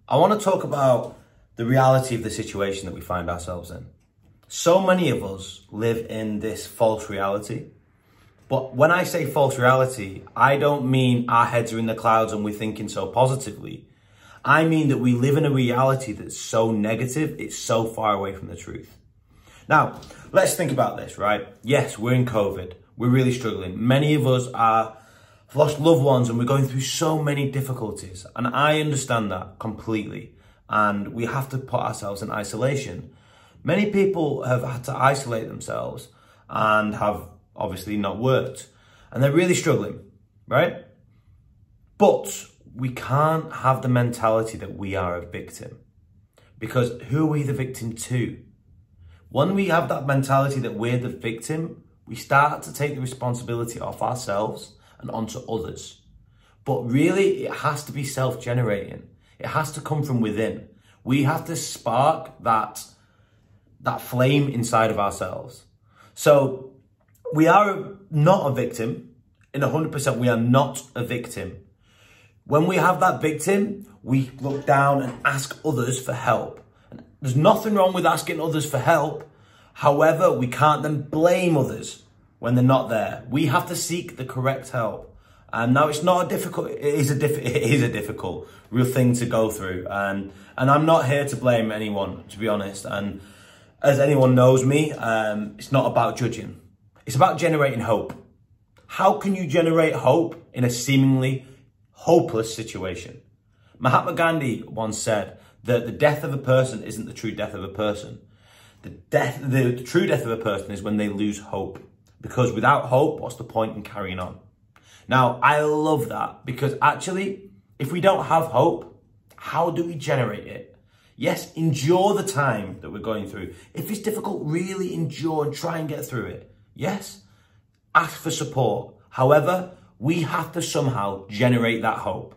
I want to talk about the reality of the situation that we find ourselves in. So many of us live in this false reality. But when I say false reality, I don't mean our heads are in the clouds and we're thinking so positively. I mean that we live in a reality that's so negative, it's so far away from the truth. Now, let's think about this, right? Yes, we're in COVID. We're really struggling. Many of us have lost loved ones and we're going through so many difficulties. And I understand that completely. And we have to put ourselves in isolation. Many people have had to isolate themselves and have obviously not worked. And they're really struggling, right? But we can't have the mentality that we are a victim. Because who are we the victim to? When we have that mentality that we're the victim, we start to take the responsibility off ourselves and onto others. But really, it has to be self-generating. It has to come from within. We have to spark that flame inside of ourselves. So we are not a victim. In 100%, we are not a victim. When we have that victim, we look down and ask others for help. And there's nothing wrong with asking others for help. However, we can't then blame others when they're not there. We have to seek the correct help. And now it's not a difficult, it is a difficult real thing to go through. And I'm not here to blame anyone, to be honest. And as anyone knows me, it's not about judging. It's about generating hope. How can you generate hope in a seemingly hopeless situation? Mahatma Gandhi once said that the death of a person isn't the true death of a person. The true death of a person is when they lose hope. Because without hope, what's the point in carrying on? Now, I love that because actually, if we don't have hope, how do we generate it? Yes, endure the time that we're going through. If it's difficult, really endure and try and get through it. Yes, ask for support. However, we have to somehow generate that hope.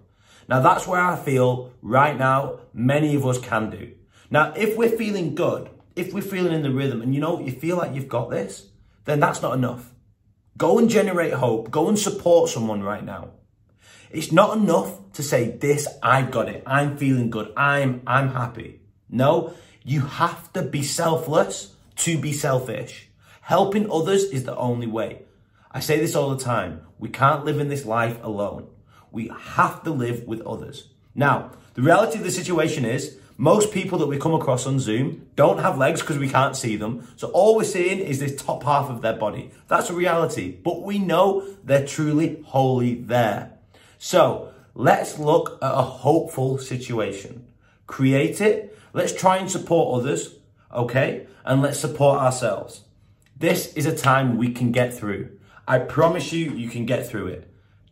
Now, that's where I feel right now, many of us can do. Now, if we're feeling good, if we're feeling in the rhythm and you feel like you've got this, then that's not enough. Go and generate hope. Go and support someone right now. It's not enough to say this, I've got it. I'm feeling good. I'm happy. No, you have to be selfless to be selfish. Helping others is the only way. I say this all the time. We can't live in this life alone. We have to live with others. Now, the reality of the situation is most people that we come across on Zoom don't have legs because we can't see them. So all we're seeing is this top half of their body. That's a reality, but we know they're truly wholly there. So let's look at a hopeful situation. Create it. Let's try and support others, okay? And let's support ourselves. This is a time we can get through. I promise you, you can get through it.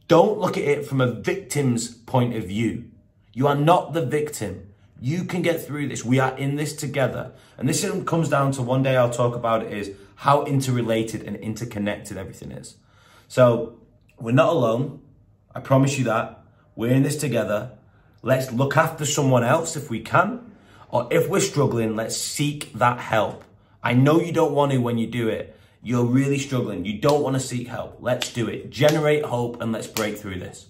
Don't look at it from a victim's point of view. You are not the victim. You can get through this. We are in this together. And this comes down to, one day I'll talk about it, is how interrelated and interconnected everything is. So we're not alone. I promise you that. We're in this together. Let's look after someone else if we can. Or if we're struggling, let's seek that help. I know you don't want to when you do it. You're really struggling. You don't want to seek help. Let's do it. Generate hope and let's break through this.